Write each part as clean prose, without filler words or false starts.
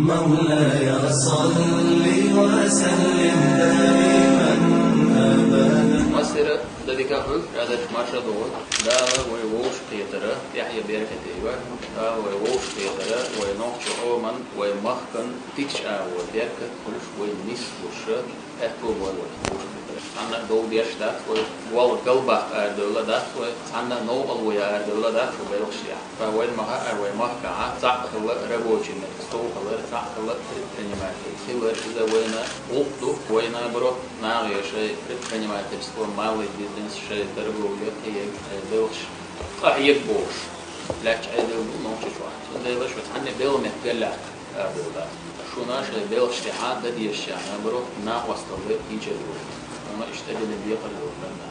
مولاي صل وسلم دائما أبدا. مصر ذلك هذا مشهد دا ويوش قيترة يحيى بيركة إيوه دا ويوش قيترة وينوش أومن ويمخن تيش أو بيركة كلش وينيس وش أكو ويوش عنا دو بيش دات ووال قلبه أردولا دات وعنا نو الويا أردولا دات وبيلشيا فوين مها أروي مهكا تعقل ربوشي نكستو خلر تعقل تنيماتي خلر إذا وينا وقتو وينا برو ناغي شيء تنيماتي بسكو مالي بيزنس شيء تربوية هي بيلش هيك بوش لكن عيدو نوشي شوان سنديلش وتعني بيل متقلع أردولا شو ناشي بيلش تحاد دي الشيء برو ناقوستو يجدو وما اشتغل بيقل وبرنا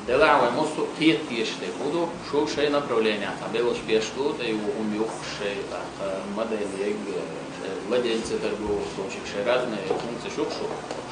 دلع ومصو كيت يشتي خدو شو شيء направление تبلش بيشتو تيوهم يوخ شيء مدى يليق владельцы торговых точек шей разные функции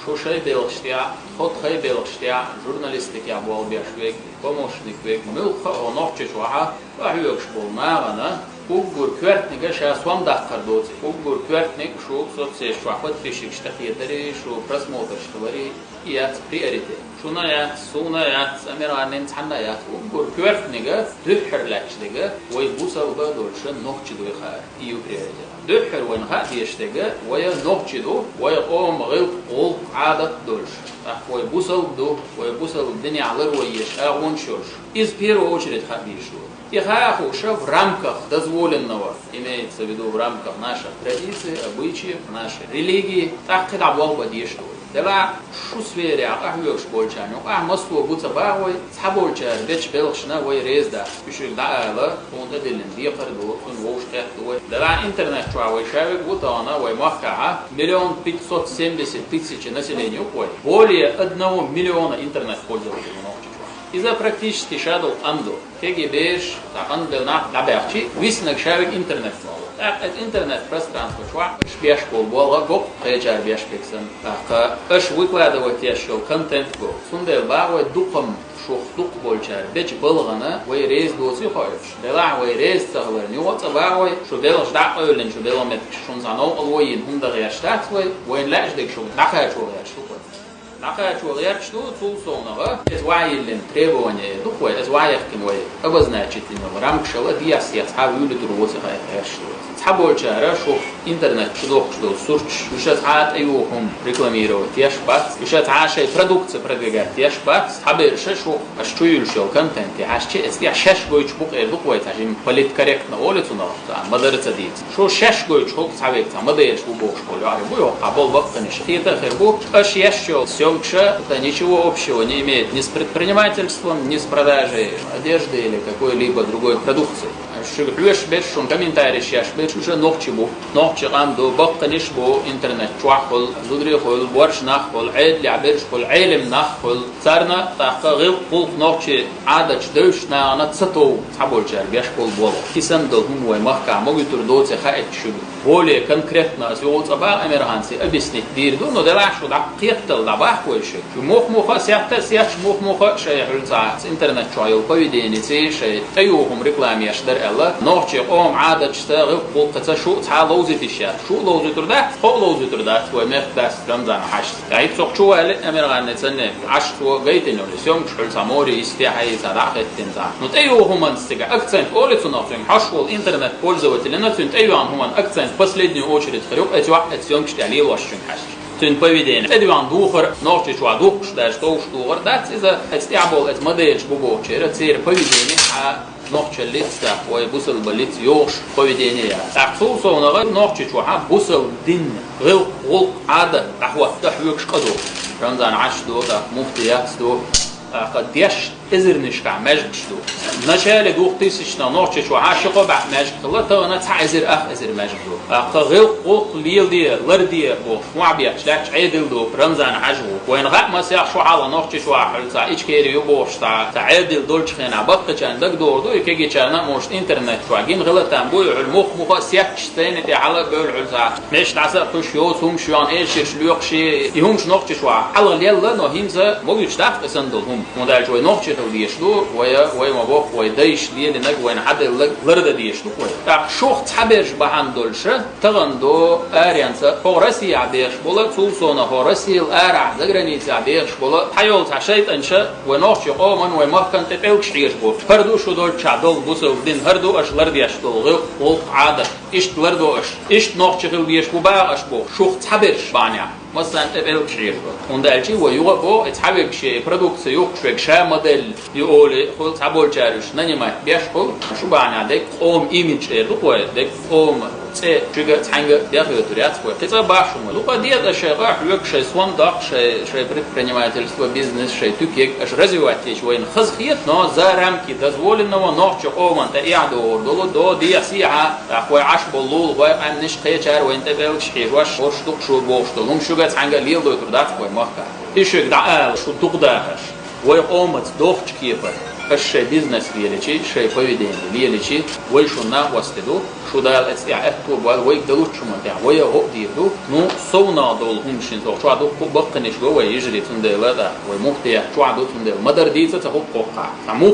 шо шей белштя ход хей белштя журналистики абуал бешвек помощник век мылха онохче шуа ахюкш болмагана угур квертнига шасвам дахкардоц угур квертник шо соцсеть шо подписчик штахиетери шо просмотр штовари ият приоритет шунаят сунаят амиранин цанаят угур квертнига духерлачлига ой бусалба дольше нохче дуйха ию приоритет دحر وين خاطي يشتغل ويا نوبشدو ويا قوم غير قول عادة دولش أخوي بوصل دو ويا بوصل الدنيا على رويش أغون شوش إز بيرو очередь خبيشو يخاخو شاف рамках дозволенного имеется в виду в рамках наших традиций, обычаев, нашей религии так когда Бог действует. دلا شو سفيري أحيوش بولشانو مصو بوتا باوي صحابولشار بيش بلخشنا وي ريز دا بيشو دعالا وندا دلن ديقر دو ونوش قيق دو دلا انترنت شواوي شاوي بوتانا وي مخكعة 1,570,000 населению кой более 1 миллиона интернет пользователей. إذا практически шадал анду КГБш андел на даберчи виснак шавик интернет интернет пространство шва шбеш болбола гоп хеджар беш пексан эш выкладывать еще контент го сундел бавой духом шух дух болчар беч болгана вой рез доси хош дела вой рез цаглар ньоца бавой шо делаш да ойлен шо деломет шун зано алвоин хундер яштат вой лаш дек шо даха шо яшту نقاش وغير شنو توصلنا إزوايل требования دخول إزوايل كنوي أبزناچت إنه رامك شلا دياس يتحاول يدروس غير شو تحبول شهر شوف إنترنت شدوق شدو سورش وشات عاد أيوهم ريكلاميرو تياش بات وشات عاشي برودكت برودكت تياش بات حبير شو أشتويل شو كونتنت عاشي إسكي شش جويش بوق دخول تاجم بليت كاركتنا أولتنا مدرسة ديت شو شش جويش حق تعبيك مدرس بوش كله عارف بيو قبل بقتنش تيتا خير بو أش يشوا это ничего общего не имеет ни с предпринимательством, ни с продажей одежды или какой-либо другой продукции. Шигрюш бешун комментарий шаш беш уже нохчибу нохчигам до бакниш бо интернет чуахол зудрихол боршнахол айд лябершхол айлем нахол царна тахгыл кул нохчи адач дөшна ана цатов таболчар бешкол бол кисан до хум вай махка могут доце хаэт шуг более конкретно зиот аба американцы объяснить дирду но делашу да кеттел да бахойши мохмоха сяхта сяч мохмоха шайхулца интернет чуайл поведение цей таюхум рекламе яшдар نوعش قوم عادة تشتغل قلقة شو تعالوزي تشيا شو لوزي تردا خو لوزي تردا ومخ بس رمضان حشت يعني سوق شو هل أمريكان نتسنى عشت وجيتين اليوم شغل ساموري استيحي صداقة تنزع نتأيو هم نستجع أكثر أول تناقشين حشو الإنترنت بولزوت لنا تنتأيو عن هم أكثر последнюю очередь خيروب أتوقع أتيوم كشتعليه واشين حشت تن поведение. Эдиван духар, ночи чуа дух, что что дать из-за отстябол, это модель бубо, через поведение, а ночи лица, ой бусел болит ёж поведение. Так соусоного ночи чуа бусел дин, гыл гул ада, тахва тахвик шкаду. Рамзан ашду, так муфтият сду. قديش إزرنش كع مجد شدو نشال دوق تيسشنا نوعش شو عاشقة بعد مجد الله تغنى تعزر إزر مجد دو قغير قوق ليل دي لر دي بو معبيا شلاش عيدل دو برمزان عجو وين غاق ما سيح شو على نوعش شو حل تا إيش كيري يبوش تا عيدل دولش خينا بقى كان دك دور دو يكيجي كان موش إنترنت شو عجين غلط عم بوي المخ مخ سيحش تاني تي على بول علزا مش تعسر خش يوس هم شو عن إيش شلوق شيء يهمش نوعش شو على ليل لا نهيمزا موجود شتاف إسندل هم مودال شوي نوخشة وديشلو ويا ما بوخ ويدايش ليه لنج وين حد لرد ديشلو ويا تا شوخ تحبش بهندولش تغندو أريانسا هورسي عبيش بولا توصونا هورسي الأرع زغرانيسي عبيش بولا حيول تعشيت أنشا ونوخشة قومن ومهكن تبعوش عيش بوش هردو شو دول شعدول بوسو دين هردو أش لردي أش دول غلق عادة إشت لردو إشت نوخشة ديش بوبا أش بوخ شوخ تحبش بانيا مثلا تبعوك شيء وندالشي ويوقو تحبك شيء برودكت يوقشك شا موديل يقول خل تحبول جارش ننيما بيشكل شو بعني عندك قوم إيميج لقوا عندك قوم شجع تحنج داخل تريات فوق تبغى باشون لقوا ديت أشياء حلوك شيء سوان داق شيء предпринимательство бизнес شيء تكيك أش развивать شيء وين خز خير نا زارم كي تزول إنه نوع قوم أنت يعدو دولو دي سيعة أخوي عش بلول وأم نش قيشار وين تبغى شيء واش دق شو بوش دولهم شو تحنج ليل دو تردات فوق مهكا إيشك دعال شو تقدرش ويقومت دوخش كيفر الشيء بيزنس ليلتي شيء فويدين ليلتي ويشونا وستدو شو ده استعدتوا ويقدروا شو متاع ويهو ديدو نو صونا دولهم شنو شو عدو بقنيش جوا يجري تندل هذا ومختيا شو عدو تندل مدر ديزة تهو قوقع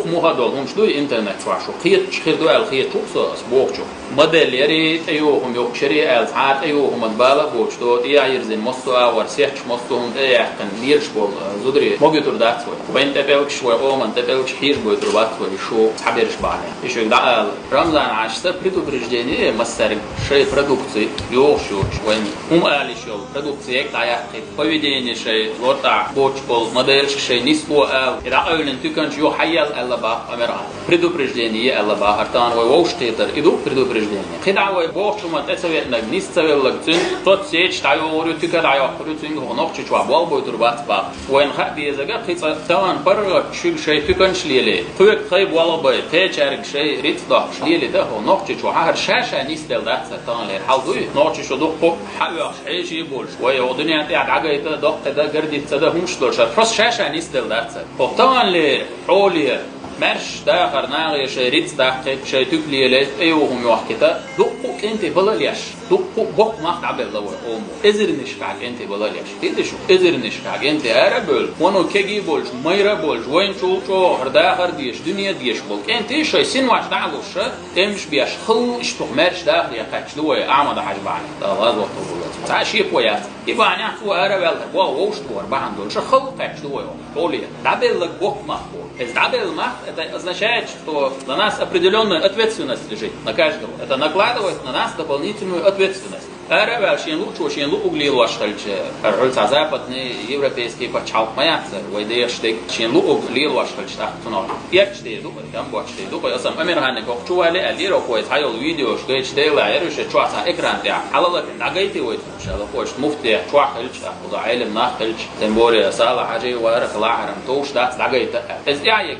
موها دولهم شو إنترنت شو خير دو الخير شو أسبوع شو مدل يري أيوهم يوكشري الحات أيوهم مدبالة بوش دو يعيرزين مصوا ورسيحش مصوهم كان ليرش بول زودري موجود تردات وين تبعوك شو أومن تبعوك حير بيتربات ويشو حبيرش بعدين إيش يقدر رمضان عشرة предупреждение مستر شيء продукции يوشو وين قال شو продукции يقطع поведение شيء لوطع بوش بول موديل شيء نسبو إذا أولن تكون شو حيال الله با أمرها предупреждение الله با هرتان ويوش تيتر إدو предупреждение خدع ويبوش ما تسوي إنك نستوي لك تين توت سيج تعيو تكاد عيو تين هو نقطة شو عبال بيتربات با وين خد يزجع خيط تان برا شيء تكون شليله خوك خيب والله باي تيجارك شيء ريت ضاع شليله ده هو نقطة شو هر شاشة نستل ده ستان له حلوه نقطة شو دق حلو شيء بولش ويا الدنيا أنت عجاية دق ده جردي تده همش دولش فس شاشة نستل ده فطبعا له حوليه مرش ده خرناغي شيء ريت ده شيء تكليله أيوهم يوحكته دق أنت بلاليش دق بق ما تعبر لو أم إزر نشكعك أنت بلاليش تيجي شو إزر نشكعك أنت أربل وانو كجي بولش مايرا بولش وين شو هردا هرديش دنيا ديش بول أنت شيء سن واحد دعوش تمش بيش خل إشتو مرش ده يا كاتش لو أعمد حاجة بعدين ده غاز وقت بولت تعشي قويات يبقى أنا أحكوا أربل واو وش دور بعدين دول شو خل كاتش لو قولي تعبر لك بق ما إذا تعبر ما это означает, что на нас определенная ответственность лежит, на каждого. Это накладывает на нас дополнительную ответственность. أربع شيء لوش وشيء لو أقليل واشتلش الرجل عزابتني европейский почал мояться ويديش تك شيء لو أقليل واشتلش تحتنا يكشتي دو كم بوشتي دو أصلا أمير هنك أخشوا على اللي ركوي تحيل فيديو شكيش تيلا عرش شو عسى إكران تاع حلالك نعجيتي ويتمش هذا خوش مفتي شو حلش تأخذ عالم ناخلش تنبوري صالح حاجة وارك الله حرم توش ده نعجيت إز يعني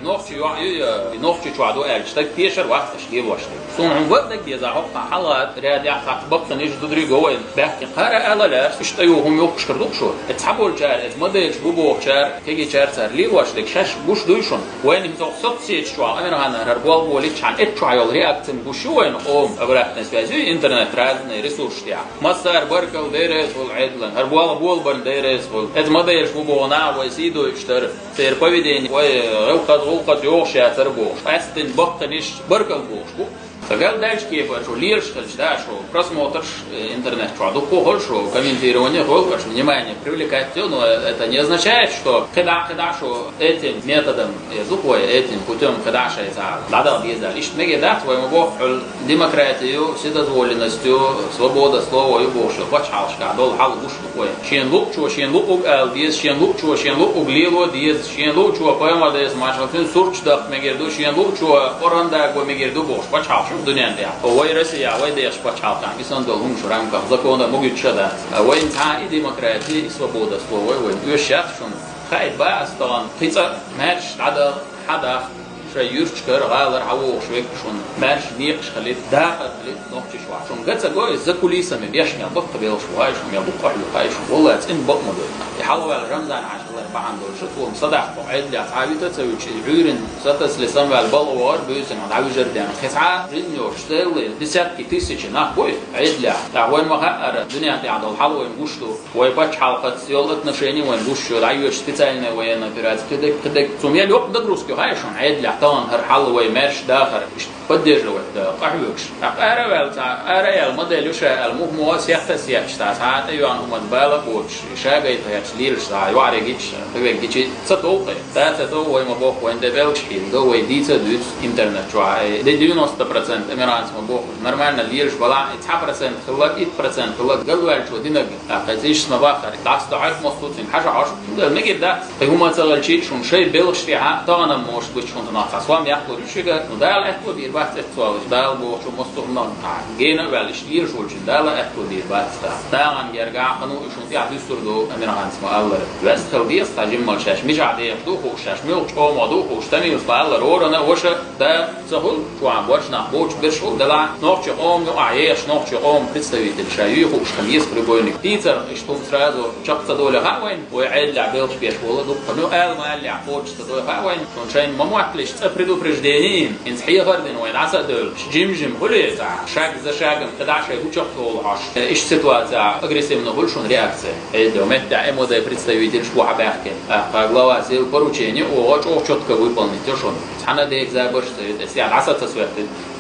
نوخشي شو عدو قالش تك تيشر وقت تشكيل واشتي صون وقتك يزعق حلقات رياضي حق بقى نيجي تدري وين بحكي قارئ ألا لا اشتيوهم يوقش كردوك شو اتحبوا الجار اتمديش بوبو شار كيجي شار صار لي واش دك شاش بوش دويشون وين هم صوت سيت شو أنا هنا هربوال بوليش عن اتشايل رياكتن بوشو وين أبرات نسبة إنترنت رازن ريسورس تاع مصدر بركل ديرس والعدلن هربوال بول برن ديرس وال اتمديش بوبو نا ويسيدو يشتر سير بويدين وغوقت يوشيا تربوش أستن بقتنيش بركل بوش فقال дальше кефа, что лиршкальш, да, что просмотр интернет, что адукохоль, что комментирование, что внимание привлекать, но это не означает, что когда что этим методом, этим путем, когда что это надо объездать, лишь меги да, своему бог демократию, вседозволенностью, свобода слова и бог, что почалшка, дол хал буш такое. Чен лук диез, чен лук углило, диез, чен лук поэма диез, машин сурчдах мегерду, чен лук оранда го мегерду бог, почалш. الدنيا دي هو روسيا ويديش بتشالكان إنسان دولهم شو رامكم زكونا موجود شده وين تاعي ديمقراطية свобода слова وين يشيخ شون خايد بقى استان قيصة مارش عدا حدا شيء يرشكر غالر عوق شويك شون مارش نيقش خليت داخل خليت نوقش شوي شون قصة جوي زكولي سمي بيش ميا بق بيل شوي شون ميا بق حلو هاي شون والله إن بق مدل يحاول على رمضان عشان الله بعند دول شتوه مصدق قاعد لي عصابي تسوي شيء عيرن ستس لسان والبلوار بيوسن عند عوي جردان خسعة رينيور شتيل دسات كتيسي شنا كوي عيد لي تعوين مخاطر الدنيا تعد الحلوة ينقشتو ويبقى حلقة يلا نشيني وينقشوا العيوش سبيتالنا وينا بيرات كده سوميا الوقت دروس كيو هاي شون عيد لي طبعا هر حلوة يمارش داخل بديش لوقت قحوكش أرى الموديل يشا المهم سياحة سياحة ساعات أيوان هم تبالغ وش شاقي تهيأ ساعة يواري جيش تبي جيش ستوقي تاتو وين مبوخ وين دبلش حين جو وين ديتا دوت إنترنت شوي دي 90% أميرانس مبوخ نورمالنا ليرش بلا 9% خلاك 8% خلاك قلوا على شو دينك قتيش مباخر داس ضعف مصطوطين حاجة عشر ما جد ده هم تغل شون شيء بلش فيها طبعا مش بتشون تناقص سواء يأكلوا شيء ندال أكلوا بير بس تسوال دال بوش مصطوطنا جينا بالش ليرش وجن دال أكلوا بير بس طبعا يرجع قانون يشون في عدو سردو أميرانس مالله بس خلدي استعجم مال شاش مش عادي يخدوه وشاش ميلش أو مادوه وشتمي وسبالله رورنا وش ده سهل شو عم ورش نحبوش برشوا دلع نوعش قوم نوعيش نوعش قوم представитель شايخ وش خميس بريبوينك تيتر اشتم سرازو شقت دول هاوين ويعد لعبيل بيش ولد وقنو قال ما اللي عفوش تدول هاوين شون شاين ما معقلش تفردو برجدينين انت حيه غردن وين عسى دول جيم هولي تاع شاك ذا شاكم تدع شيء هو شقت عش ايش سيتواتسيا агрессивно больше он реакция это момент эмоции представитель что обязки глава сил поручения очень четко выполнить то что она деек забор что если عسى تسويق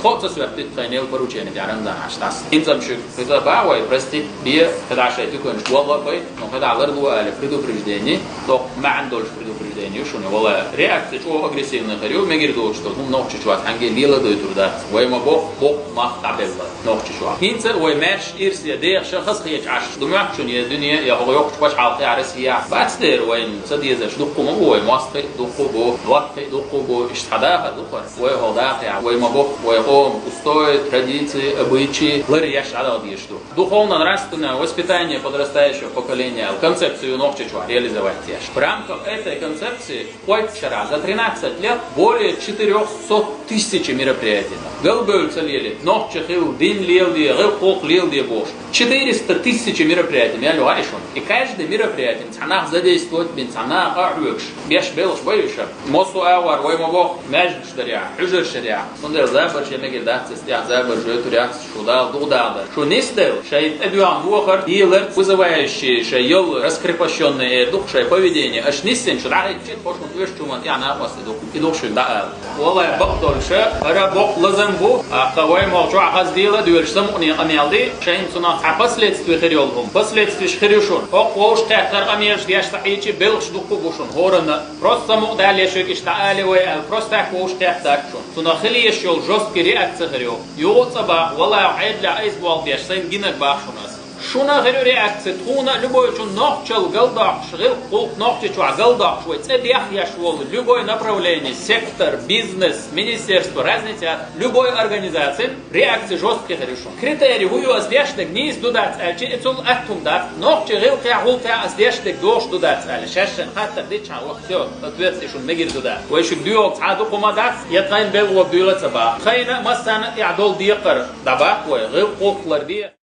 خود تسويق تخيل поручение для رمضان عشتاس انت مش كذا باوي برستي بيه تدع شيء تكون والله باي но когда ларду але предупреждение то ما عندوش предупреждение شنو والله реакция что агрессивно говорю мегер до что ну ночью чувак анге лила до туда ويما бог ما تعبل ночью чувак انت ويمارش ارسي دير شخص خيج عش دمعك شنو يا الدنيا يا هو يوقف باش عاطي عرسيه بعدستر وين صدي زش دقو ما هو ماستي دقو بو وقت دقو بو اشتحداها دقر وهو داقع ويما бог ويقوم устои традиции обычаи ларьяш адалдиш духовно нравственное воспитание подрастающего поколения концепцию ногчичуа реализовать тешь в рамках этой концепции вчера за 13 лет более 400 тысяч мероприятий галбөл целели ногчихил дин лелди гылхук лелди бош 400 тысяч мероприятий я луайшон и каждое мероприятие цанах задействовать бин цанах ахвекш беш белш боюша мосу авар воймовох мәжд шария хужер шария сонда забар шемеге дахт стя забар жөту реакция шуда дуда шо нестел шайт эдуан вохар дилер вызывающий шайел раскрепощенный дух шай поведение аш несен шуда чет пошмут вешчуман я на вас иду ши да والله بقدر شيء أنا بق لازم بو قوي موضوع غزديلا دول سمعني أميالدي شيء صنع حبسلت في خيرهم بسلت في خيرشون أقوش تأثر أميرش دياش تحيي بلش دقو بوشون هورنا بروست مقدال يشوك اشتعالي ويا بروست أقوش تأثرشون صنع خلي يشول جوست كريأة خيرو يوت صباح والله عيد لعيس بالدياش سين جينك باخشوناس شونا غير реакция туна любой чун ногчел галдах шгил кулк ногчи чуа галдах швой цедях яшвол любое направление сектор бизнес министерство разница любой организации реакция жестких решен критерий вую аздешник не издудать альчи эцул аттум дат ногчи гил кяхулка аздешник дош дудать аль шашен хаттер дича вахсё ответствие шун мегир дудать ويشك ديوك عادو قمادات يتغين بلغو بيولة سبا خينا مثلا يعدول ديقر دباك وغير قوق لرديه